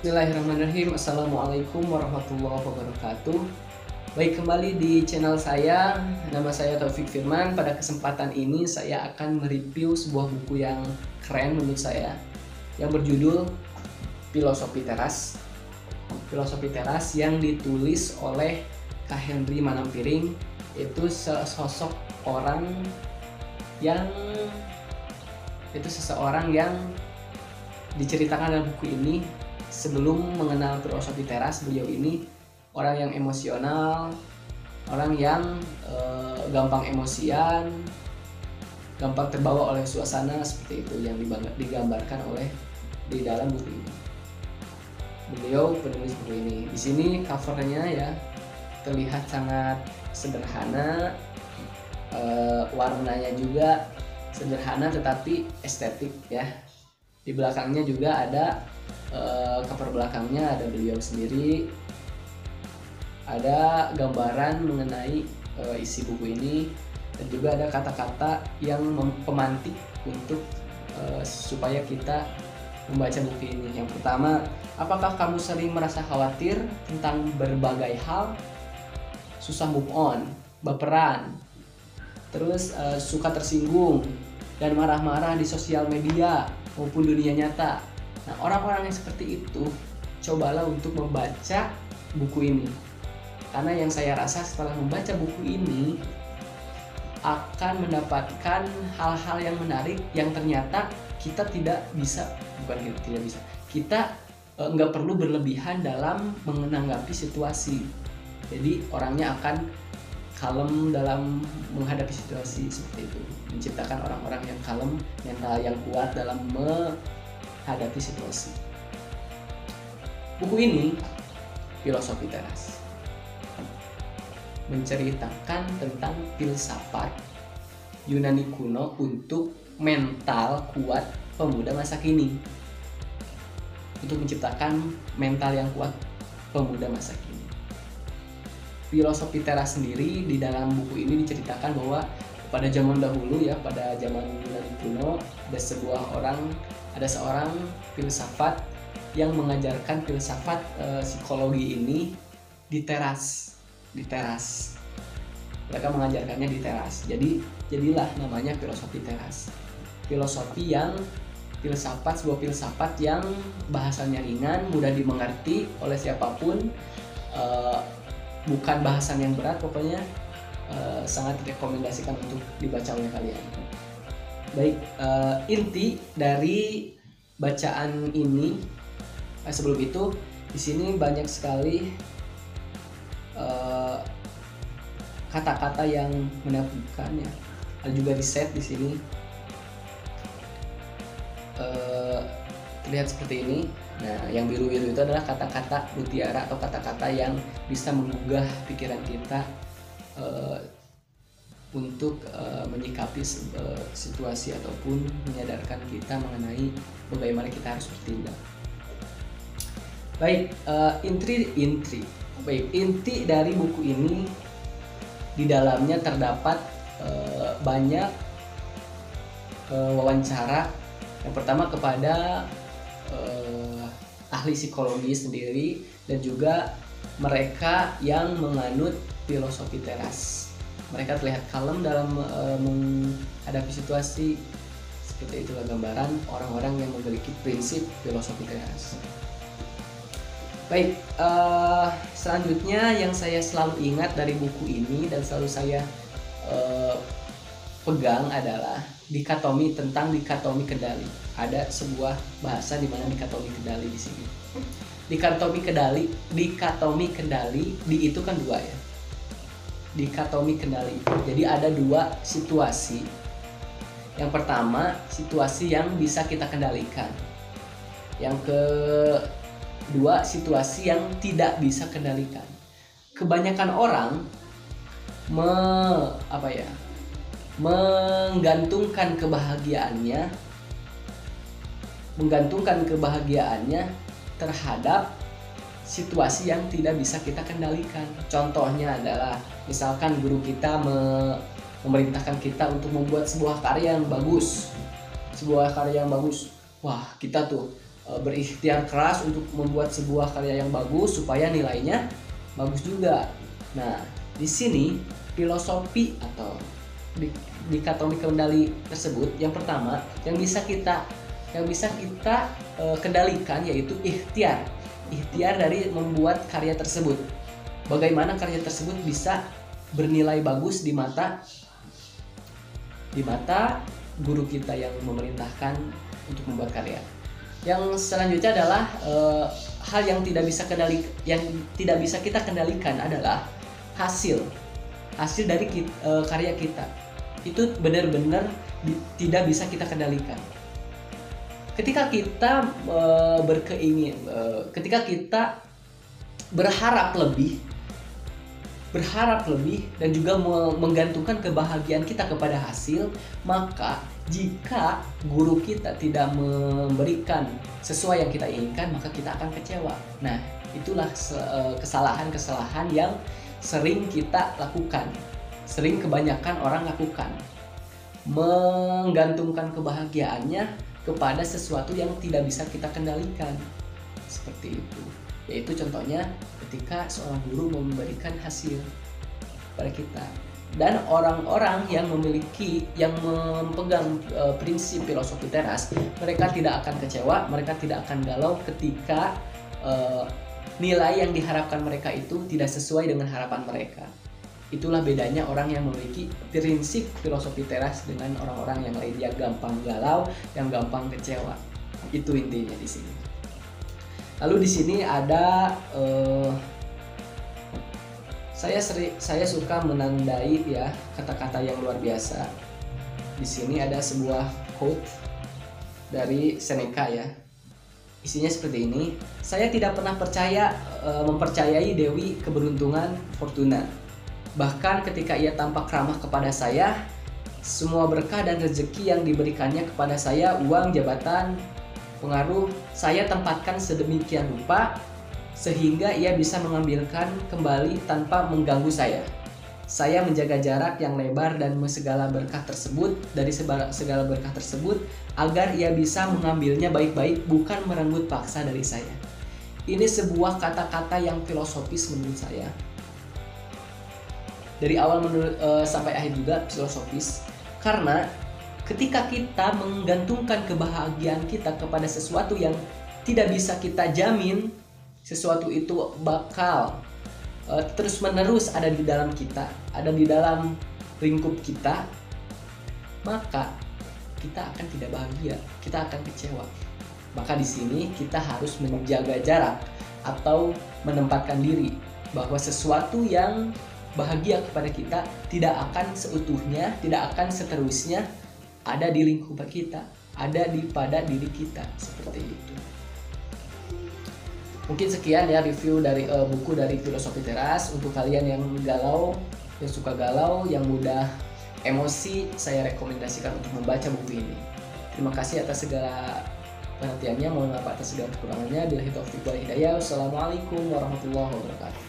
Bismillahirrahmanirrahim. Assalamualaikum warahmatullahi wabarakatuh. Baik, kembali di channel saya. Nama saya Taufik Firman. Pada kesempatan ini saya akan mereview sebuah buku yang keren menurut saya, yang berjudul Filosofi Teras. Filosofi Teras yang ditulis oleh Kak Henry Manampiring, itu sosok orang yang seseorang yang diceritakan dalam buku ini. Sebelum mengenal filosofi teras, beliau ini orang yang emosional, orang yang gampang emosian, gampang terbawa oleh suasana, seperti itu yang digambarkan oleh di dalam buku ini. Beliau penulis buku ini. Di sini covernya ya terlihat sangat sederhana, warnanya juga sederhana tetapi estetik ya. Di belakangnya juga ada cover belakangnya ada beliau sendiri, ada gambaran mengenai isi buku ini, dan juga ada kata-kata yang pemantik untuk supaya kita membaca buku ini. Yang pertama, apakah kamu sering merasa khawatir tentang berbagai hal, susah move on, baperan, terus suka tersinggung dan marah-marah di sosial media maupun dunia nyata? Nah, orang-orang yang seperti itu, cobalah untuk membaca buku ini. Karena yang saya rasa setelah membaca buku ini akan mendapatkan hal-hal yang menarik yang ternyata kita tidak bisa, kita nggak perlu berlebihan dalam menanggapi situasi. Jadi orangnya akan kalem dalam menghadapi situasi seperti itu, menciptakan orang-orang yang kalem, mental yang kuat dalam menghadapi situasi. Buku ini, Filosofi Teras, menceritakan tentang filsafat Yunani kuno untuk mental kuat pemuda masa kini, untuk menciptakan mental yang kuat pemuda masa kini. Filosofi Teras sendiri di dalam buku ini diceritakan bahwa pada zaman dahulu ya, pada zaman Yunani kuno, ada seorang filsafat yang mengajarkan filsafat psikologi ini di teras. Mereka mengajarkannya di teras. Jadilah namanya filosofi teras. Sebuah filsafat yang bahasanya ringan, mudah dimengerti oleh siapapun, bukan bahasan yang berat, pokoknya sangat direkomendasikan untuk dibaca oleh kalian. Baik, inti dari bacaan ini, sebelum itu di sini banyak sekali kata-kata yang menakutkan ya. Ada juga riset di sini, terlihat seperti ini. Nah, yang biru-biru itu adalah kata-kata mutiara atau kata-kata yang bisa menggugah pikiran kita untuk menyikapi situasi ataupun menyadarkan kita mengenai bagaimana kita harus bertindak. Baik, inti dari buku ini, di dalamnya terdapat banyak wawancara. Yang pertama kepada ahli psikologi sendiri dan juga mereka yang menganut filosofi teras. Mereka terlihat kalem dalam menghadapi situasi. Seperti itulah gambaran orang-orang yang memiliki prinsip filosofi teras. Baik, selanjutnya yang saya selalu ingat dari buku ini dan selalu saya pegang adalah dikotomi kendali. Ada sebuah bahasa di mana dikotomi kendali di sini. Dikotomi kendali di itu kan dua ya. Dikotomi kendali. Jadi ada dua situasi. Yang pertama, situasi yang bisa kita kendalikan. Yang kedua, situasi yang tidak bisa kendalikan. Kebanyakan orang menggantungkan kebahagiaannya terhadap situasi yang tidak bisa kita kendalikan. Contohnya adalah misalkan guru kita memerintahkan kita untuk membuat sebuah karya yang bagus. Wah, kita tuh berikhtiar keras untuk membuat sebuah karya yang bagus supaya nilainya bagus juga. Nah, di sini filosofi atau dikotomi kendali tersebut, yang pertama yang bisa kita kendalikan yaitu ikhtiar dari membuat karya tersebut. Bagaimana karya tersebut bisa bernilai bagus di mata guru kita yang memerintahkan untuk membuat karya. Yang selanjutnya adalah hal yang tidak bisa kita kendalikan adalah hasil dari karya kita. Itu benar-benar tidak bisa kita kendalikan. Ketika kita ketika kita berharap lebih dan juga menggantungkan kebahagiaan kita kepada hasil, maka jika guru kita tidak memberikan sesuai yang kita inginkan, maka kita akan kecewa. Nah, itulah kesalahan yang sering kita lakukan, sering kebanyakan orang lakukan, menggantungkan kebahagiaannya kepada sesuatu yang tidak bisa kita kendalikan. Seperti itu. Yaitu contohnya ketika seorang guru memberikan hasil pada kita. Dan orang-orang yang memegang prinsip filosofi teras, mereka tidak akan kecewa, mereka tidak akan galau ketika nilai yang diharapkan mereka itu tidak sesuai dengan harapan mereka. Itulah bedanya orang yang memiliki prinsip filosofi teras dengan orang-orang yang lain, yang gampang galau, yang gampang kecewa. Itu intinya di sini. Lalu di sini ada saya suka menandai ya kata-kata yang luar biasa. Di sini ada sebuah quote dari Seneca ya. Isinya seperti ini. Saya tidak pernah mempercayai Dewi Keberuntungan Fortuna. Bahkan ketika ia tampak ramah kepada saya, semua berkah dan rezeki yang diberikannya kepada saya, uang, jabatan, pengaruh, saya tempatkan sedemikian rupa sehingga ia bisa mengambilkan kembali tanpa mengganggu saya. Saya menjaga jarak yang lebar dan segala berkah tersebut agar ia bisa mengambilnya baik-baik, bukan merenggut paksa dari saya. Ini sebuah kata-kata yang filosofis menurut saya. Dari awal sampai akhir juga filosofis, karena ketika kita menggantungkan kebahagiaan kita kepada sesuatu yang tidak bisa kita jamin, sesuatu itu bakal terus-menerus ada di dalam kita, ada di dalam lingkup kita, maka kita akan tidak bahagia, kita akan kecewa. Maka di sini kita harus menjaga jarak atau menempatkan diri bahwa sesuatu yang bahagia kepada kita tidak akan seutuhnya, tidak akan seterusnya ada di lingkup kita, ada pada diri kita, seperti itu. Mungkin sekian ya review dari buku dari Filosofi Teras. Untuk kalian yang galau, yang suka galau, yang mudah emosi, saya rekomendasikan untuk membaca buku ini. Terima kasih atas segala perhatiannya, mohon maaf atas segala kekurangannya. Billahi taufiq wal hidayah. Wassalamualaikum warahmatullahi wabarakatuh.